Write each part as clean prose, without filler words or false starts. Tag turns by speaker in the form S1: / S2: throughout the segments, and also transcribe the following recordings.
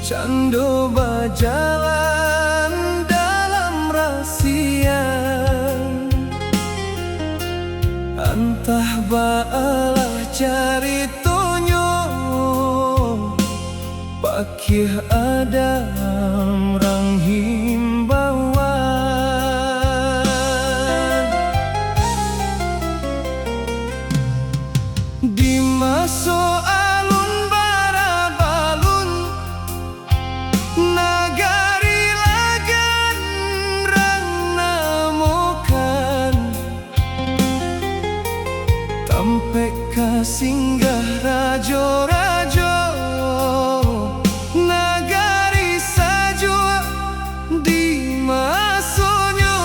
S1: Cando berjalan dalam rahasia, entah baalah cari tonyo, pakih ada rang himbauan di masuk singgah rajo-rajo nagari sajua di masonyo.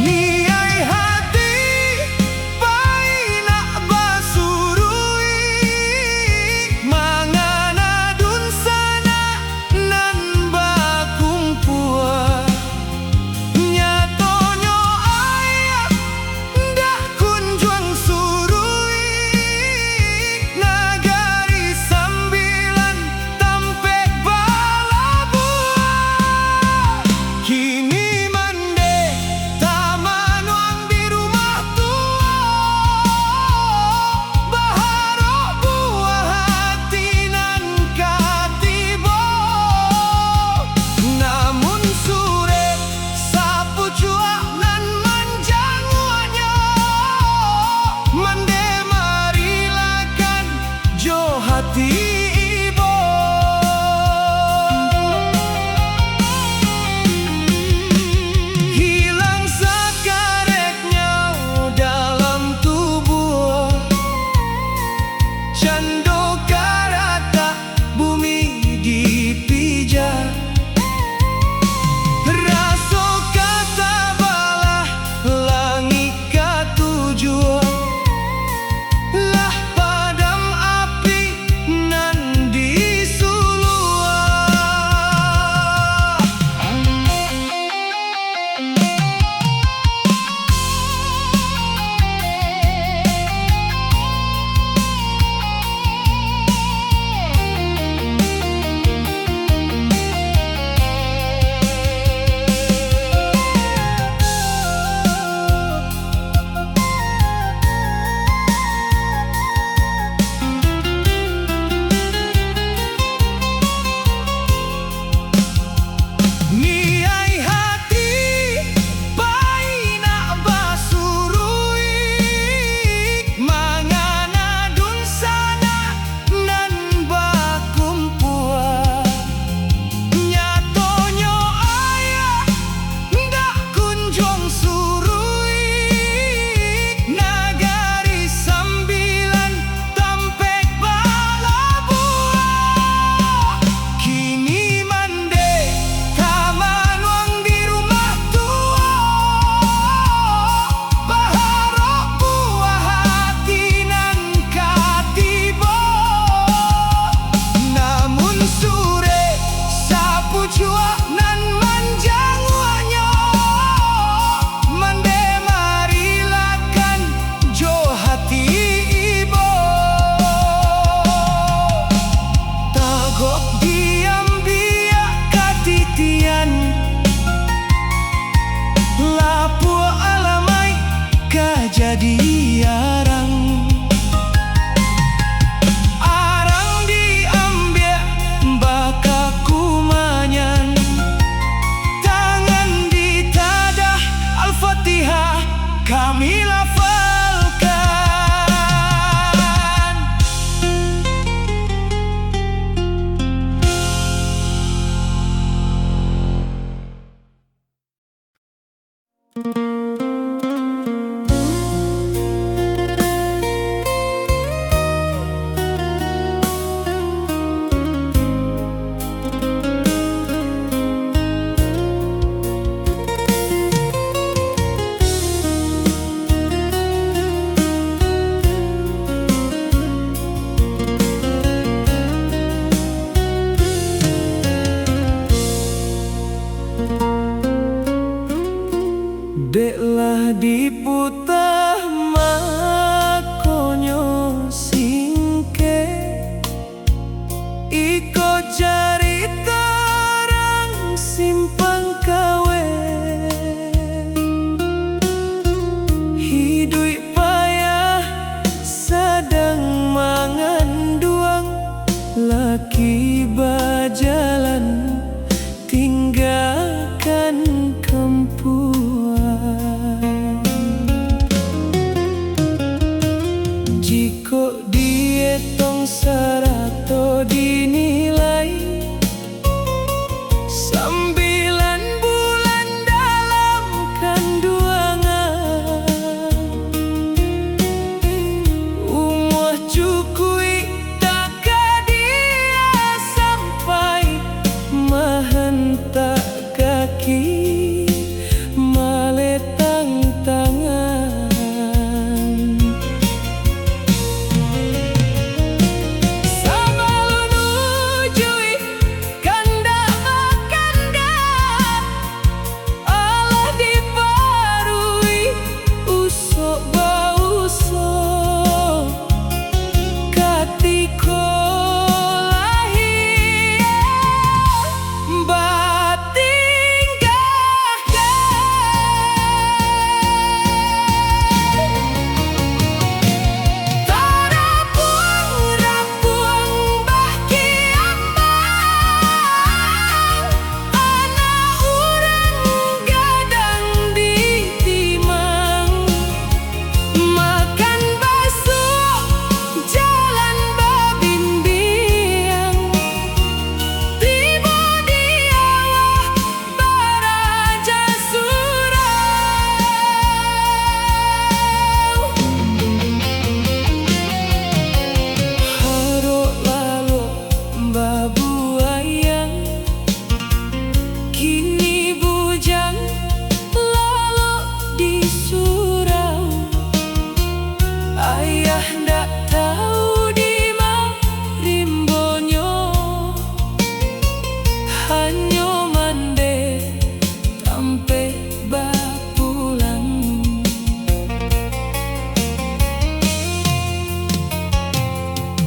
S1: Niai hati paina basurui mangana dun sana nan bakumpua jadi arang diambil baka kumanyan tangan ditadah Al-Fatihah kami lafalkan. Deklah diputah makonyo singke iko jari tarang simpang kawe hidui payah sadang mangan duang laki bajalan tinggalkan jiko dietong sarato dinilai 9 bulan dalam kandungan umur cukui tak dia sampai mahentak kaki maletang tangan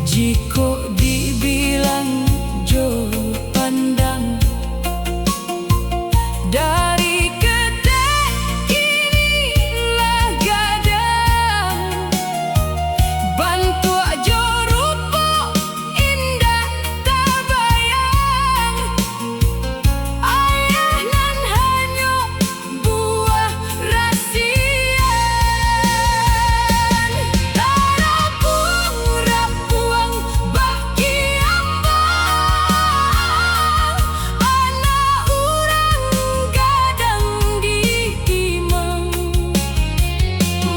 S1: jiko dibilang jauh pandang dari ketek inilah gadang bantu aja rupa indah tak bayang ayah nan hanya buah rasian rapuang baki ambang anak urang gadang diimang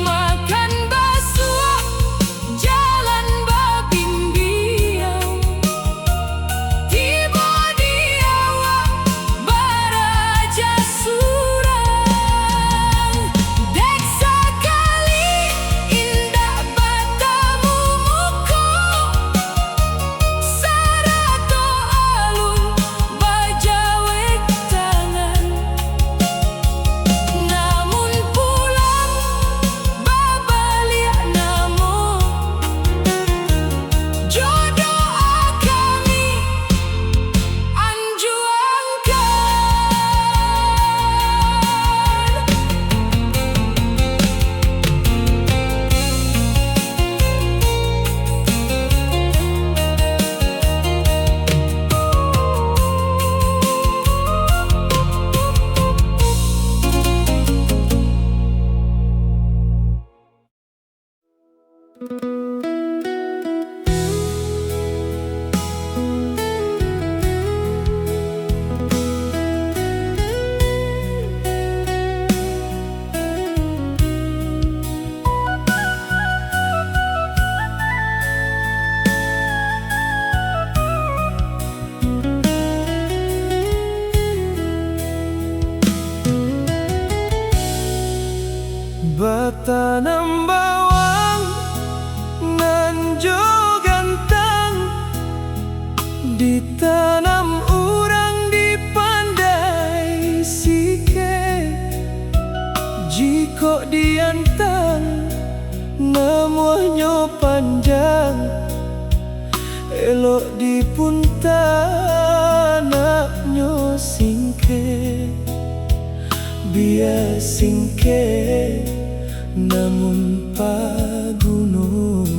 S1: makan basuh jalan babimbiang tiba diawa baraja surang dek sekali indah batamu muko sarato alun bajawek tangan namun pulang babaliak namun jodoh kami anjuangkan. Batanam bawang nan jo gantang ditanam urang di pandai sike kok diantang namuahnya panjang elok dipuntanaknya singke biar singke namun pagunung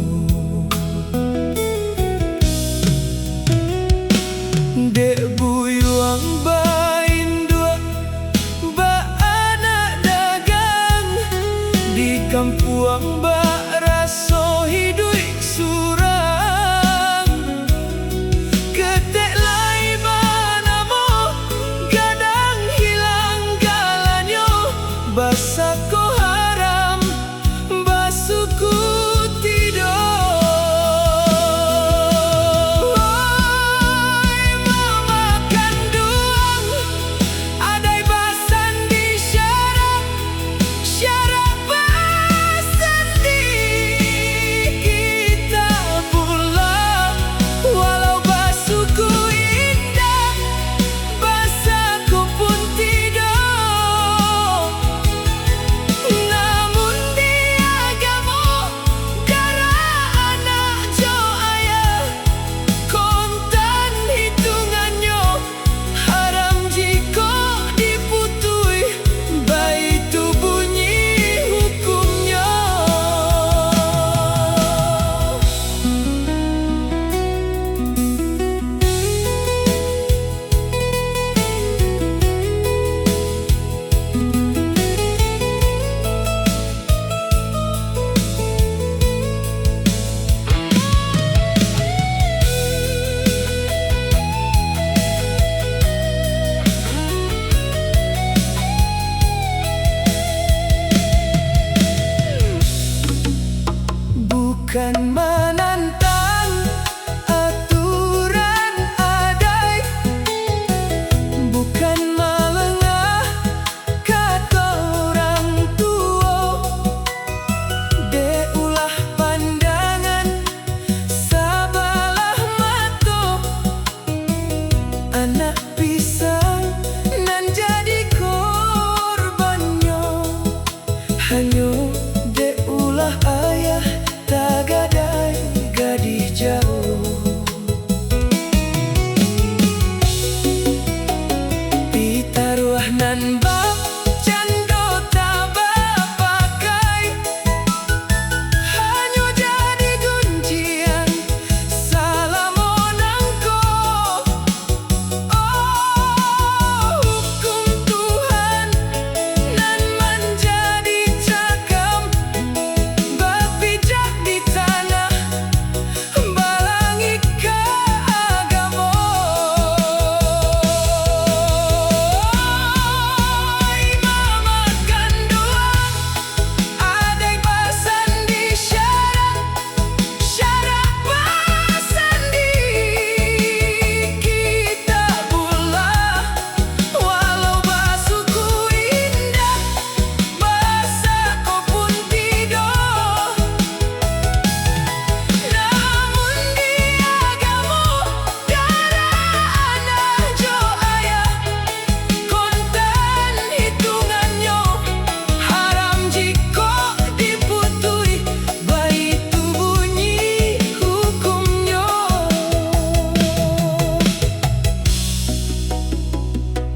S1: dek buyuang bain dua ba anak dagang di kampuang ba raso hidup surang ketek lai manamo gadang hilang galanyo basako haram basuku bukan menantang aturan adai, bukan melengah kata orang tua. Dek ulah pandangan sabalah mata, anak pisang nan jadi korbannya. Hanyo dek ulah ayah tagadai gadis jauh, pitaruah nan bab cando tabah pakai, hanya jadi guncian salamonangko. Oh, hukum Tuhan nan menjadi cakam bapijak di tanah balangi ke agama. Mama kandung adai pasan di syarat pasan di kita pula, walau basuku indah basah kau pun tidur. Namun dia kamu darah anak jo ayah, kontan hitungannya haram jika diputui, baik itu bunyi hukumnya.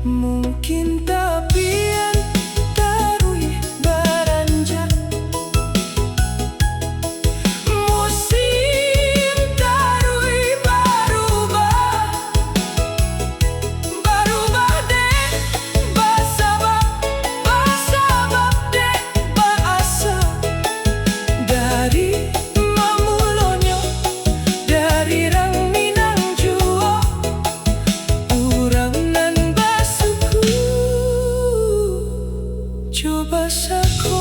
S1: Mungkin tapian tarui beranjak, musim tarui barubah dek basabab dek baasa dari mamulonyo dari rang minang jua urang nan basuku coba sako.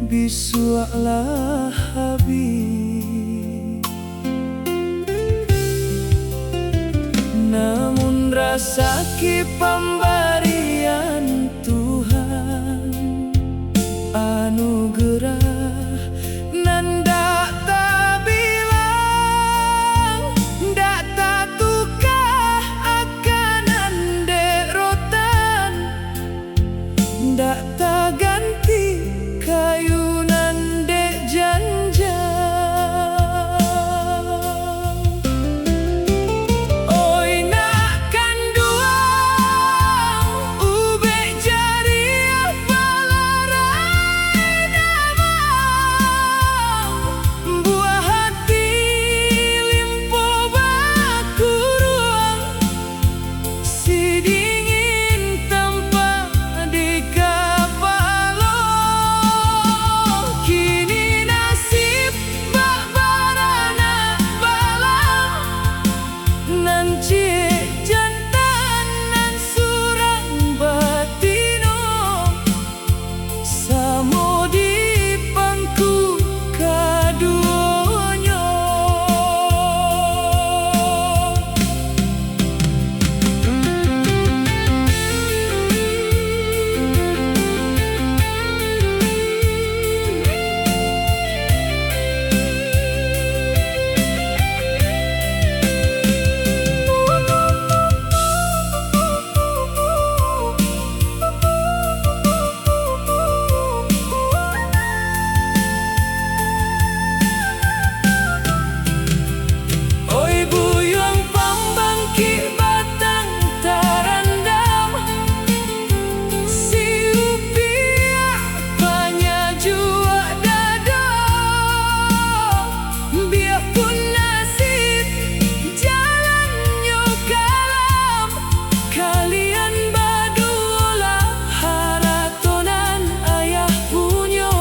S1: bisuaklah habis. Namun rasa pemberian Tuhan, anugerah nan dak tabilang, dak tatukah akan ande rotan, dak taganti kayunan dek janjang. Oi nak kanduang ube jari palarai damang, buah hati limpo bakuruang, si dingin tanpa di kapalo. Kini nasib bak barana balang, nan cie jantan nan surang batino, samo di pangku kaduonyo. Oi buyung pambangki batang tarandam, si upiah panyajua dado, biarpun nasib jalannya kalam, kalian badulah haratonan ayah punyo.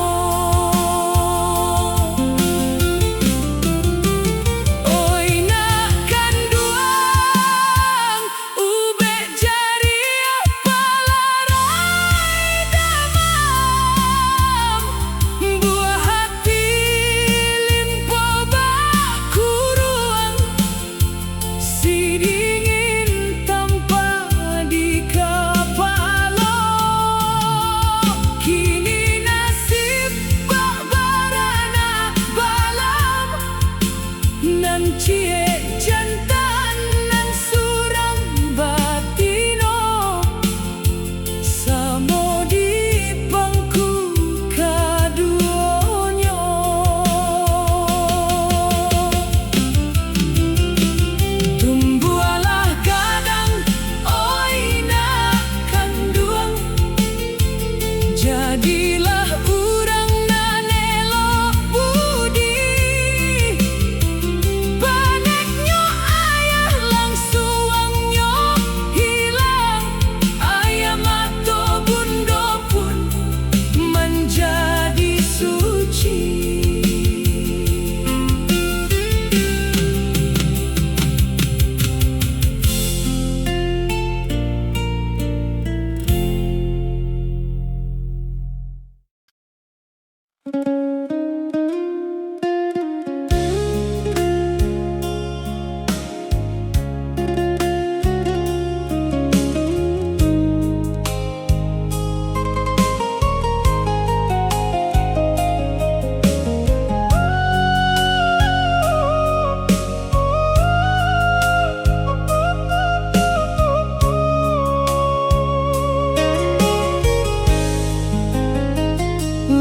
S1: Oi nak kanduang ube jari palarai damang, buah hati limpo bakuruang, si dingin tanpa di kapalo. Kini nasib bak barana balam, nan cie jantan nan surang batino, samo di pangku kaduonyo. Tumbuhalah kadang oi nak kanduang, jadilah urang nan elok budi. Baneknyo ayah langsuangnya hilang, ayah mato bundo pun menjadi suci.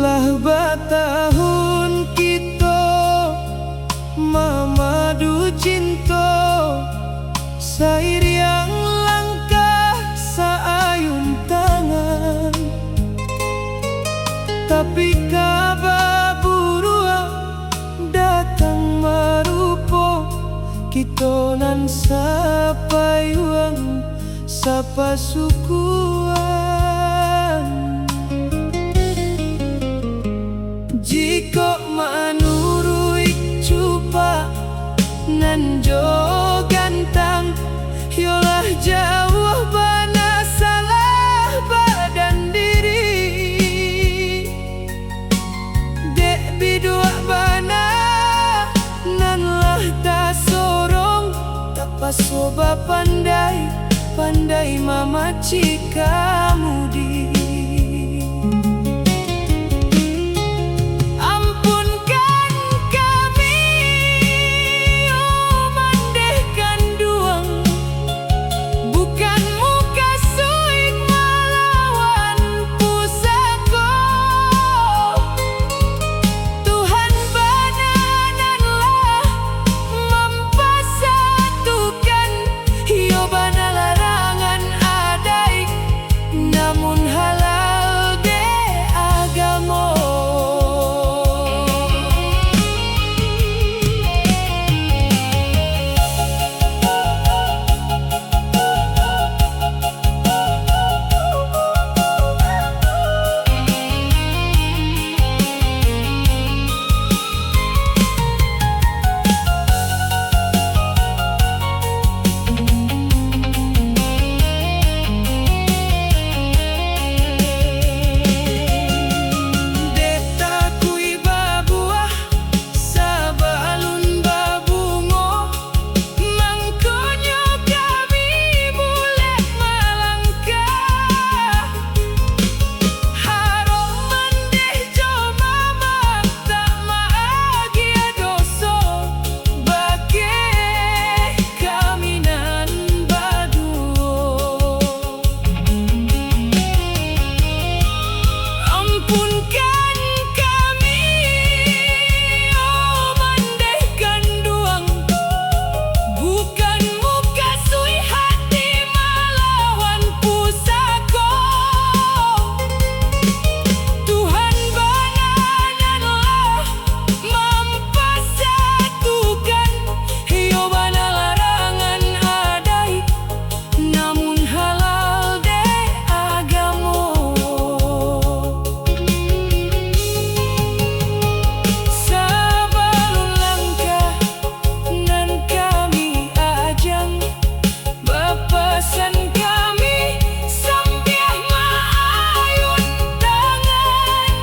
S1: Lah batahun kita mamadu cinta, sairiang langkah saayun tangan, tapi kabar burua datang marupo, kita nan sapa yuang sapa sukuan. Jika manurui cupa nan jo gantang, yolah jauh bana salah badan diri. kamudi. Ampunkan kami, oh mandehkan duang, bukan muka suik melawan pusako. Tuhan banananlah mempasatukan, yo bana larangan adai, namun halal de agamo. Detakui babuah sabalun babungo, mangkonyo kami boleh melangkah. Harap mandeh jo mama tak maagia doso, bage kami nan baduo. Ampunkan kami, oh mandehkan duang, bukan muka sui hati melawan pusako. Tuhan banananlah mempasatukan, yo bana larangan adai, namun halal de agamo. Sabalun langkah nan kami ajang, bapasan kami sambiah maayun tangan.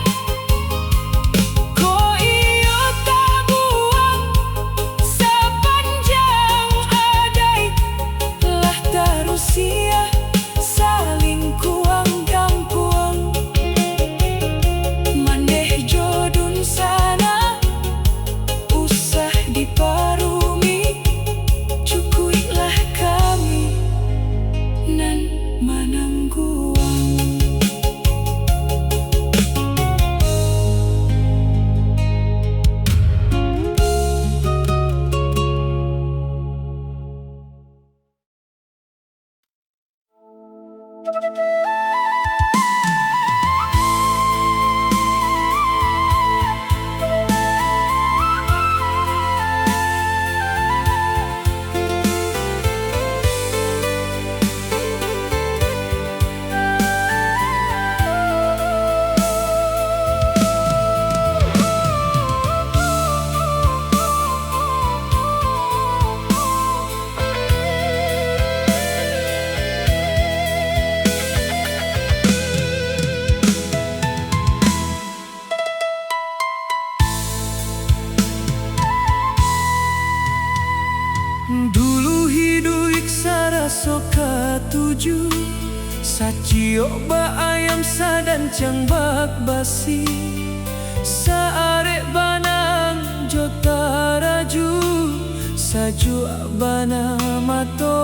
S1: Ko iyo tabuang sepanjang adai, lah tarusia saling kuang kampuang. Mandeh jodun sana usah diparumi, cukuilah kami nan manangguang. Dulu hidup saraso katuju, sacio ba ayam sadan cang bak basi, saarek banang jota raju, saju bana mato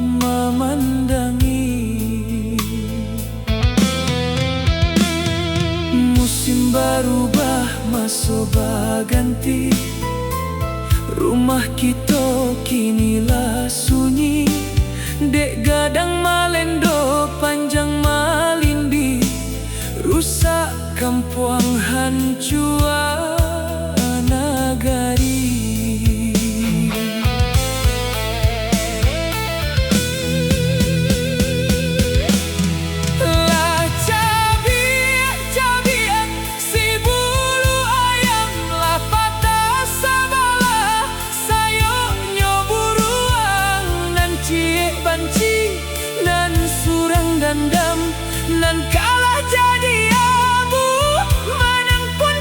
S1: memandangi. Musim berubah masuk ganti, rumah kita kinilah sunyi, dek gadang malendo panjang malindi, rusak kampuang hancua nagari. Lah cabiat si bulu ayam, lah patah sabala sayoknya buruang, nan ciek banci nan surang dandam, nan kalah jadi abu manang pun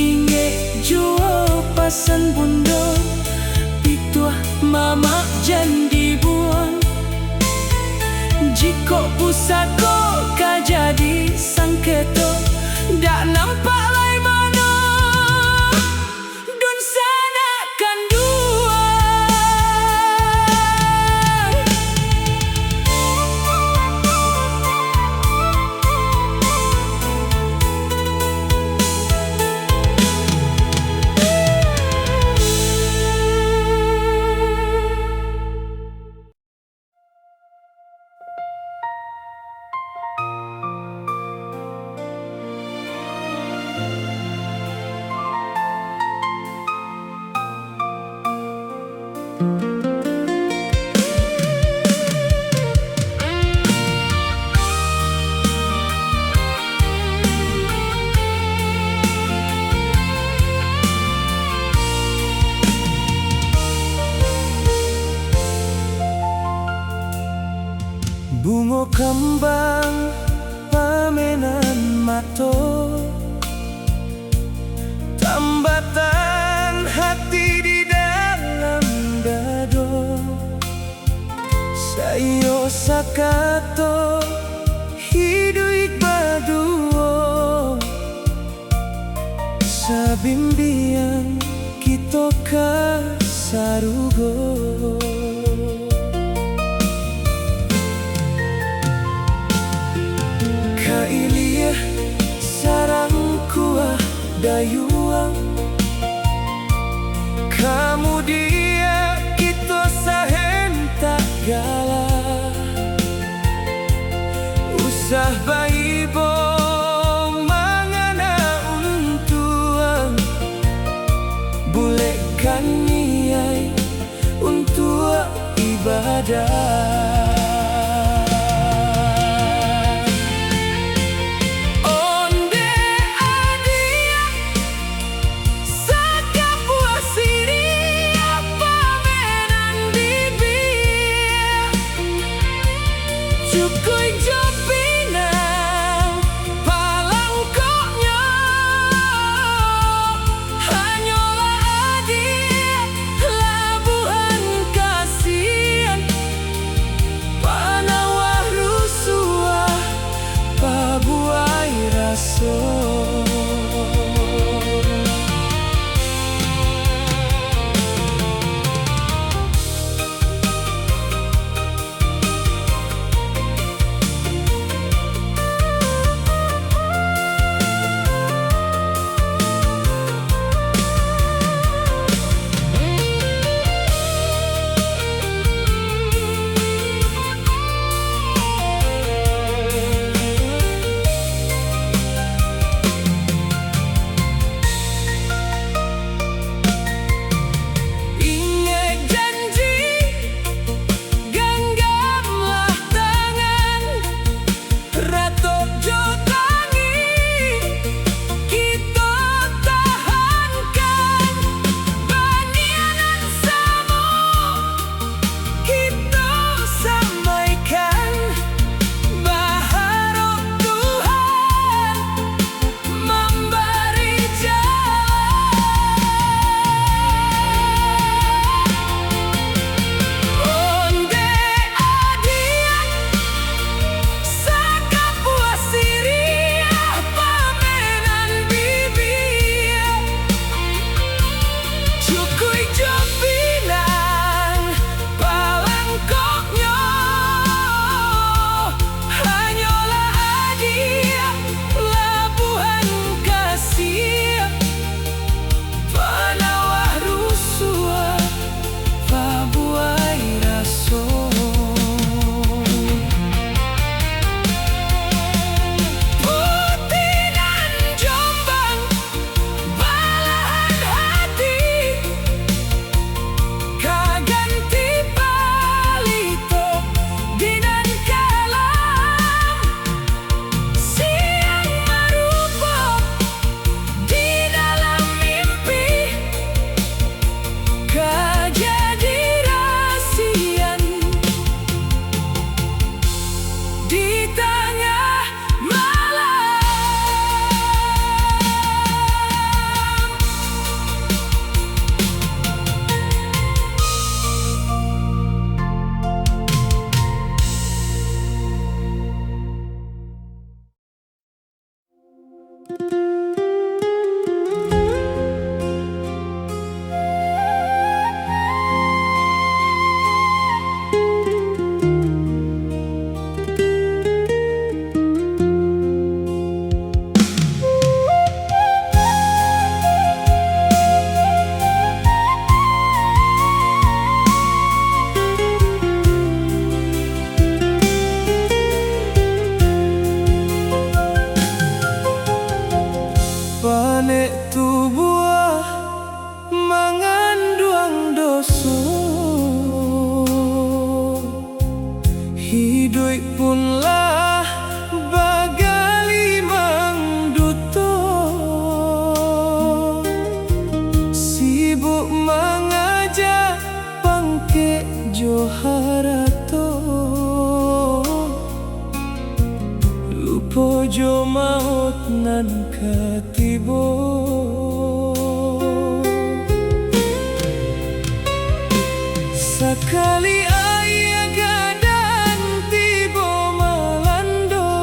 S1: inge jua pasan bundo pituah mama jan dibuang. Jiko pusako kajadi sangketo dak nampak lai mano dun sana kan dua. Bunga kembang pamenan mato, tambatan hati di dalam dado. Sayo sakato hidup baduo, sabimbiang kita kasarugo. Kailiyah sarang kuah dayuang, kamu dia kita sahen tak galah. Usah bayi bo mangana untuang, bolehkan niai untuk ibadah. Cukui jopina palang koknya, hanyalah adik labuhan kasihan tu buah mengandung dosa, hidup punlah bagali mangduto, sibuk mengajak pangke joharato, lupo jo maut nan katibo. Sakali ayah gadan tibo melando,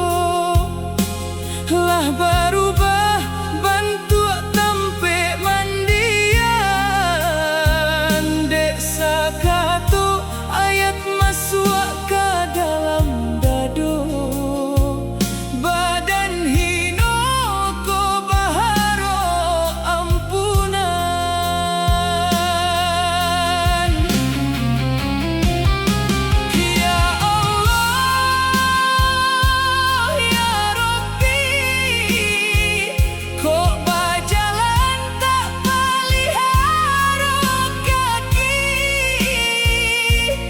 S1: lah berubah bantu tempe mandian. Dek sakato ayat masuk ke dalam dado, badan hino ko baharo ampunan. Ya Allah ya Rabbi, kok berjalan tak pelihara kaki,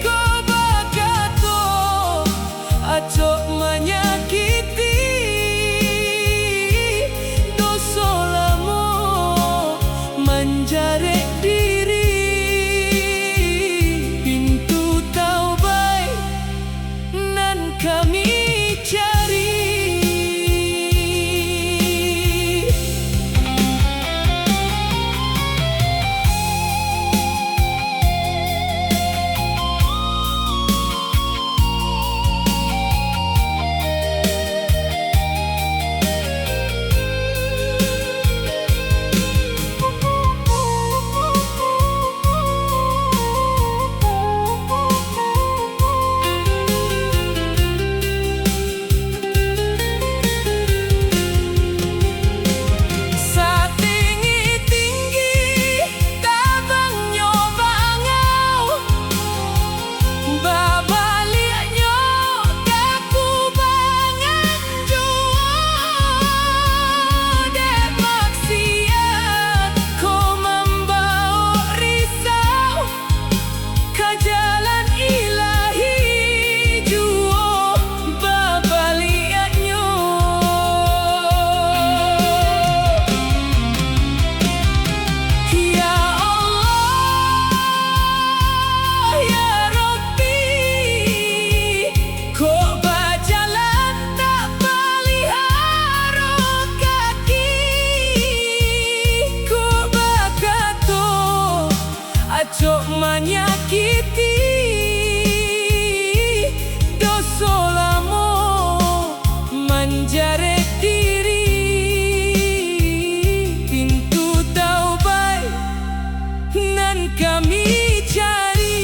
S1: kok bagato acok menyakiti, dosa lamo menjarek diri, pintu taubat nan kami cari. Tinggi-tinggi tabang nyoba ngau, babaliknya kaku bangan jua. Dek maksiat ko membawa risau ke jalan ilahi jua, babaliknya. Ya Allah ya Rabbi, kok berjalan tak pelihara kaki, kok bagato acok menyakiti, dosa lamo menjarek diri, pintu taubat nan kami cari.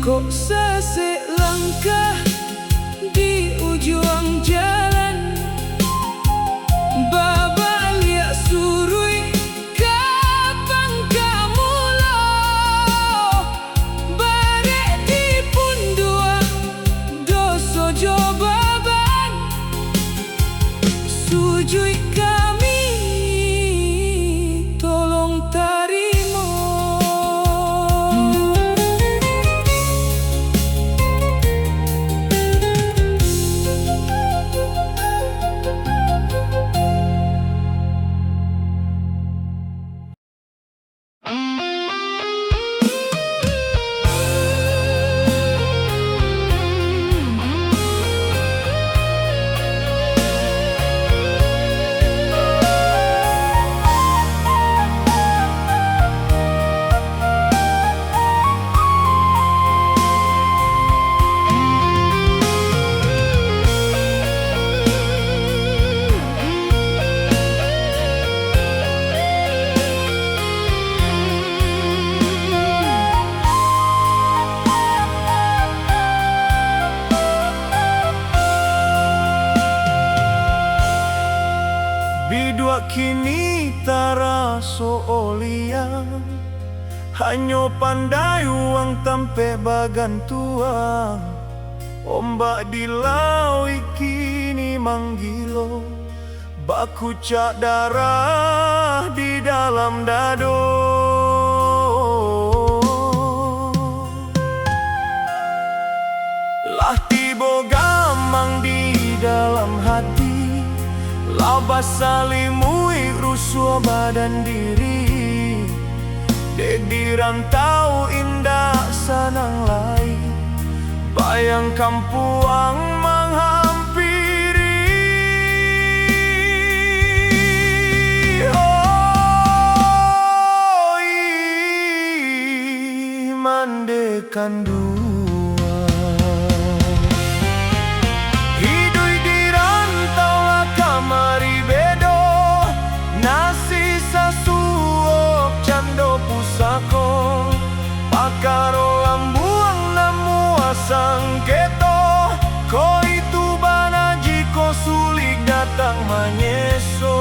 S1: Kok sesek langkah di ujung jalan, babalik surui kapan kamu lo, barek di pundua dosa jo baban, sujud kami tolong tarimo. Bidua kini taraso olia, hanyo pandai uang tampe bagan tua, ombak di laut kini manggilo, baku cak darah di dalam dado. Lah tibo gamang di dalam hati, labas salimui rusuh badan diri. Dek di rantau indah sanang lain, bayang kampuang menghampiri. Oh, iman dekan dua, hidup di rantau lah kamari bedo, nasi sasuop cando pusako, pakaro lambuang namu asang keto. Ko itu bana jiko sulik datang manyeso.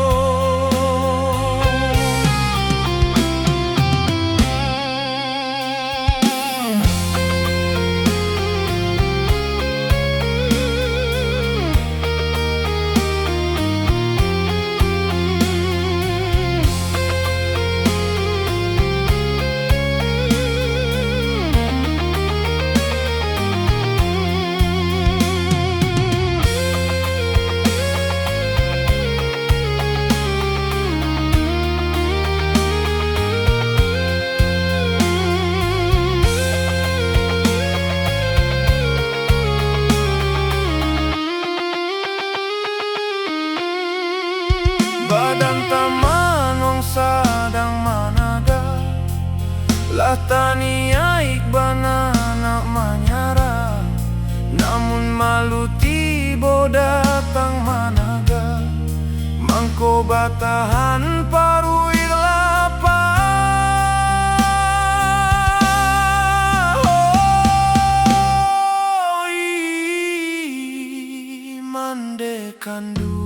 S1: Badan taman wong sadang managa, lah tania ikbana nak manyara. Namun malu tibo datang managa, mangko batahan paru ilapa. Oh, iman dekan dua,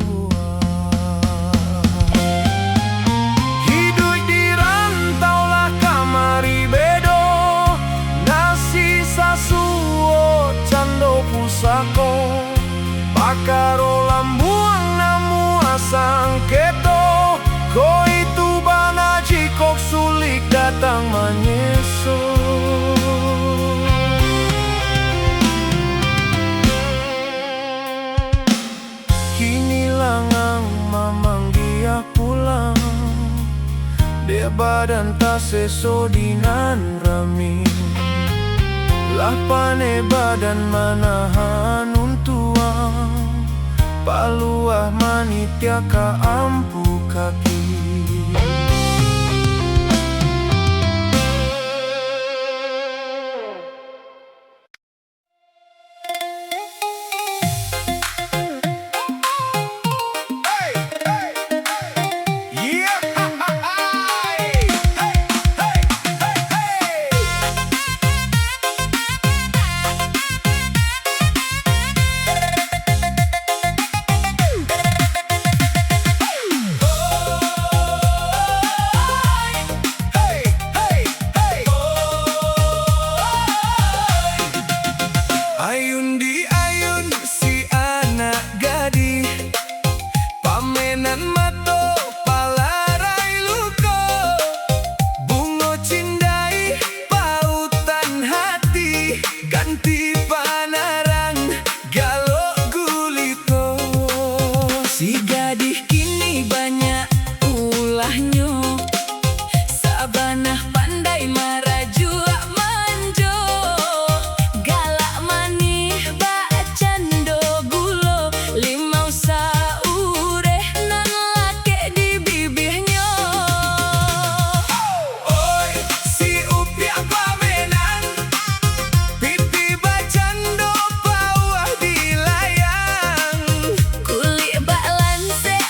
S1: pakaro lambuang namu asang keto. Ko itu bana jikok sulik datang manyeso. Kini langang mamang dia pulang, dia badan tak seso dinan rami. Lah pane badan manahan untuang, paluah manitia ka ampu kaki. Ayun di ayun si anak gadi, pamenan mato palarai luko, bungo cindai pautan hati, ganti panarang galok gulito. Si gadih kini banyak ulahnya, sabanah pandai maraju manjo. Kulit bak lansek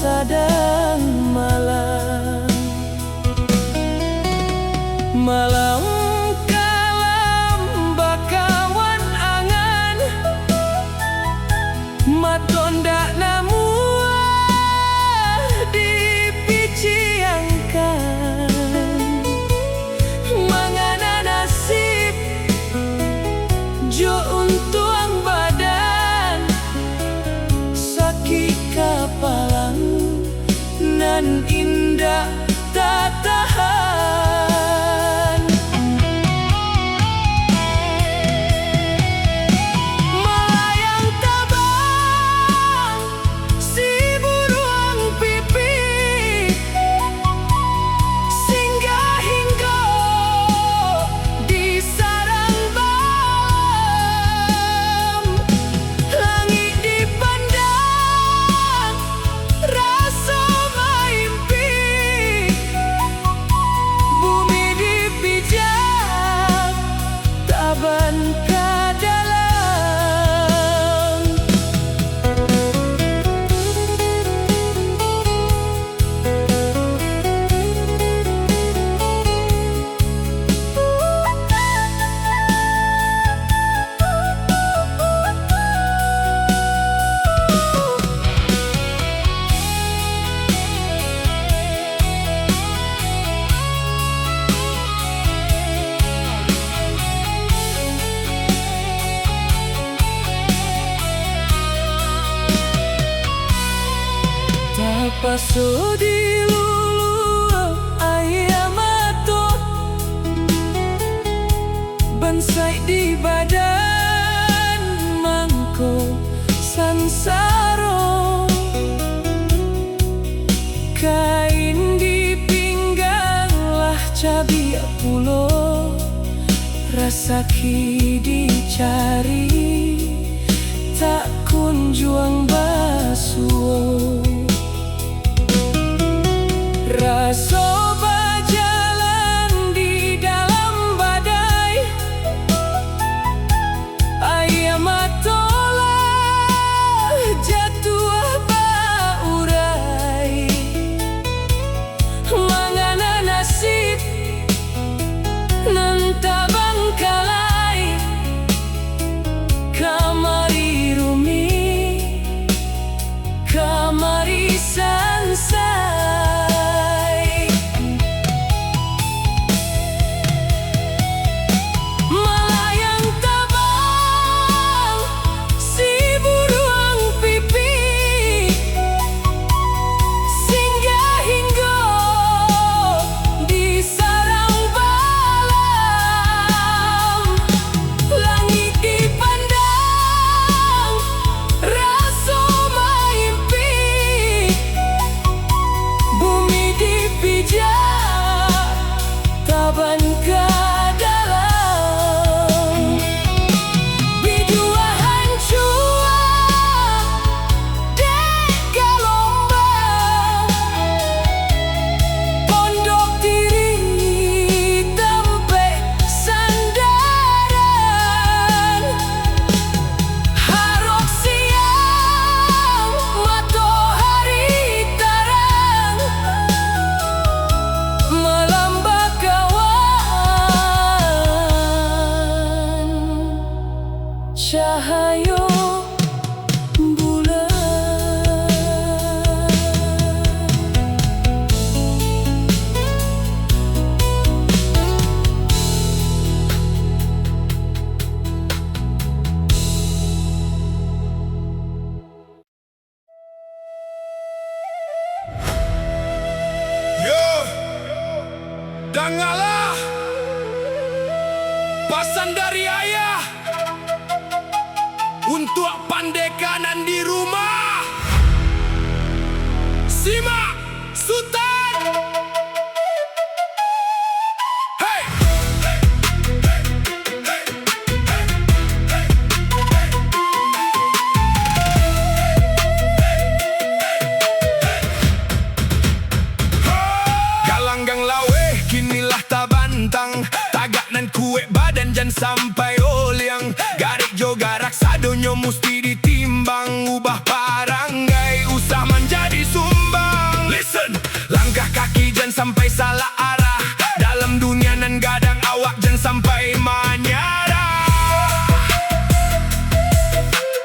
S1: sadang malam. Malam kalam bakawan angan matonda namua dipiciangkan mangana nasib jo untuang badan sakit kapalang nan indah tak tahan. Melayang tabang si buruang pipi singgah hingga di sarang malam. Langit dipandang rasa maimpi, bumi dipijak taban ka dalam. Paso di lulu ayamato bansai di badan mangko sansaro kain di pinggang lah cabi pulo rasaki dicari tak kunjuang basuo. Raso berjalan di dalam badai ayam matolah jatuh baurai mangana nasib nan tabang kalai kamari rumi kamari sansai. Cahayo bulan.
S2: Yo, dengarlah pesan dari ayah untuk pandekanan di rumah. Simak, Sultan. Hey. Galanggang lawe kinilah tabantang tagak nan kuek badan jan sampai oliang garik jo garak sadonyo musti ditimbang ubah paranggai usah menjadi sumber salah arah. Dalam dunia nan gadang awak jangan sampai menyerah.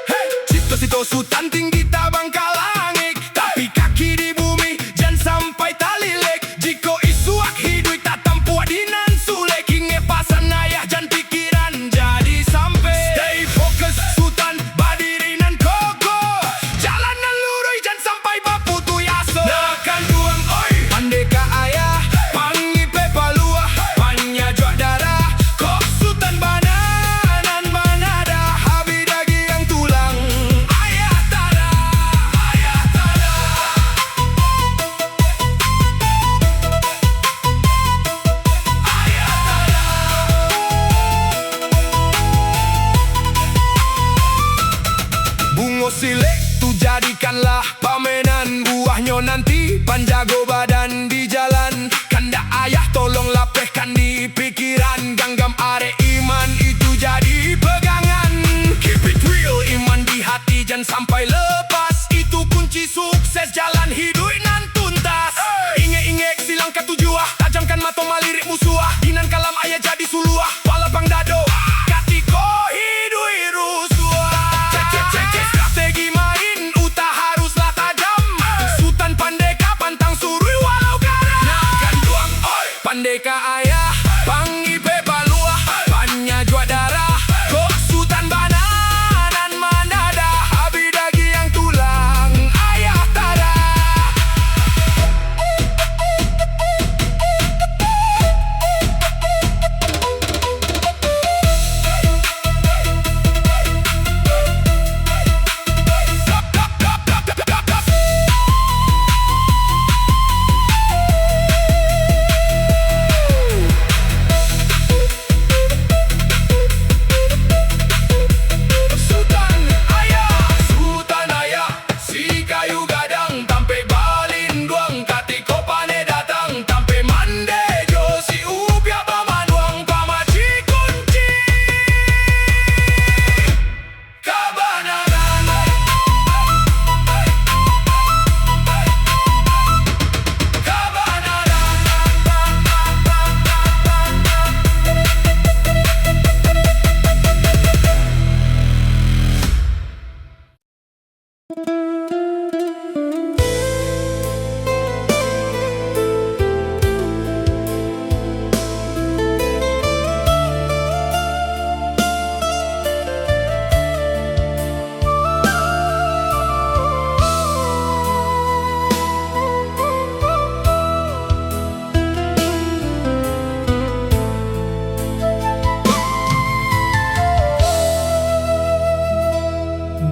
S2: Hey, cipto sito sultan tinggi tabang ke langit, tapi kaki di bumi jangan sampai talilik. Jika isuak hidup tak tampuak dinan sulik, inge pasan ayah jangan pikiran jadi sampai. Stay focus sultan badirinan kokoh, jalanan lurus jangan sampai baputu yaso. Nakan duang oi pandeka ayah pangipe paluah panya juak darah. Kok sultan bananan manada habi daging yang tulang ayah tara, ayah tara. Bungo silek tu jadikanlah pamenan, buahnya nanti panjago badan di jalan. Kanda ayah tolong lapehkan di pikiran, ganggam are iman itu jadi pegangan. Keep it real, iman di hati jangan sampai lepas, itu kunci sukses jalan hidup nan tuntas. Inge-inge silang ketujuah, tajamkan mata malirik musuah, dinan kalam ayah jadi suluah, palapang dado katiko hidup rusuah. Strategi main utah haruslah tajam, sultan pandeka pantang surui walau garam. Nakan duang oi pandeka ayah pangipe paluah panya juak darah. Kok sultan bananan manada habi daging yang tulang ayah tara. Sultan ayah, si kayu gadang tampe balin duang katiko pane datang tampe mande jo si upia pamanuang pamaci kunci kabanaran.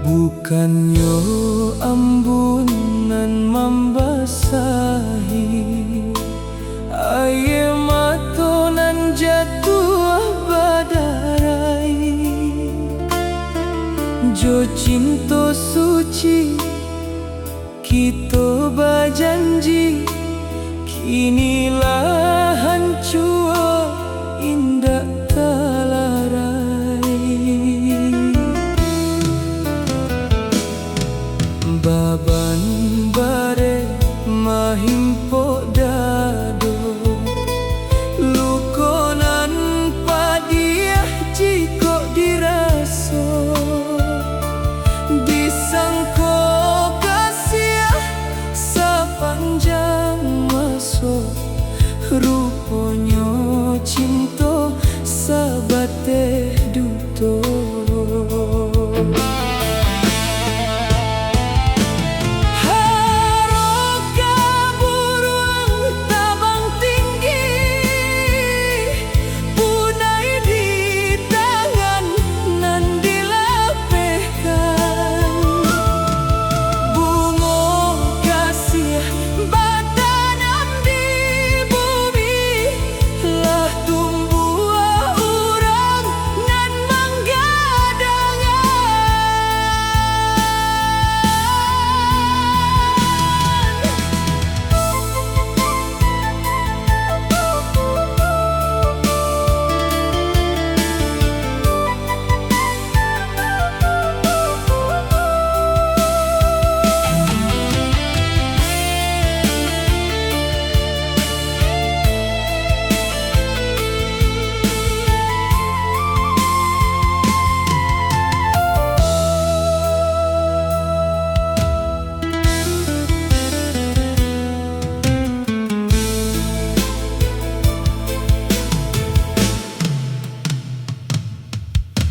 S1: Bukannya ambunan membasahi air mata nan jatuh badarai. Jo cinta suci kita berjanji, kinilah hancur indah talarai. Baban bare mahimpok dado, lukonan padiah jika dirasa, disangko kasih sepanjang masa.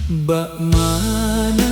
S1: Bak mana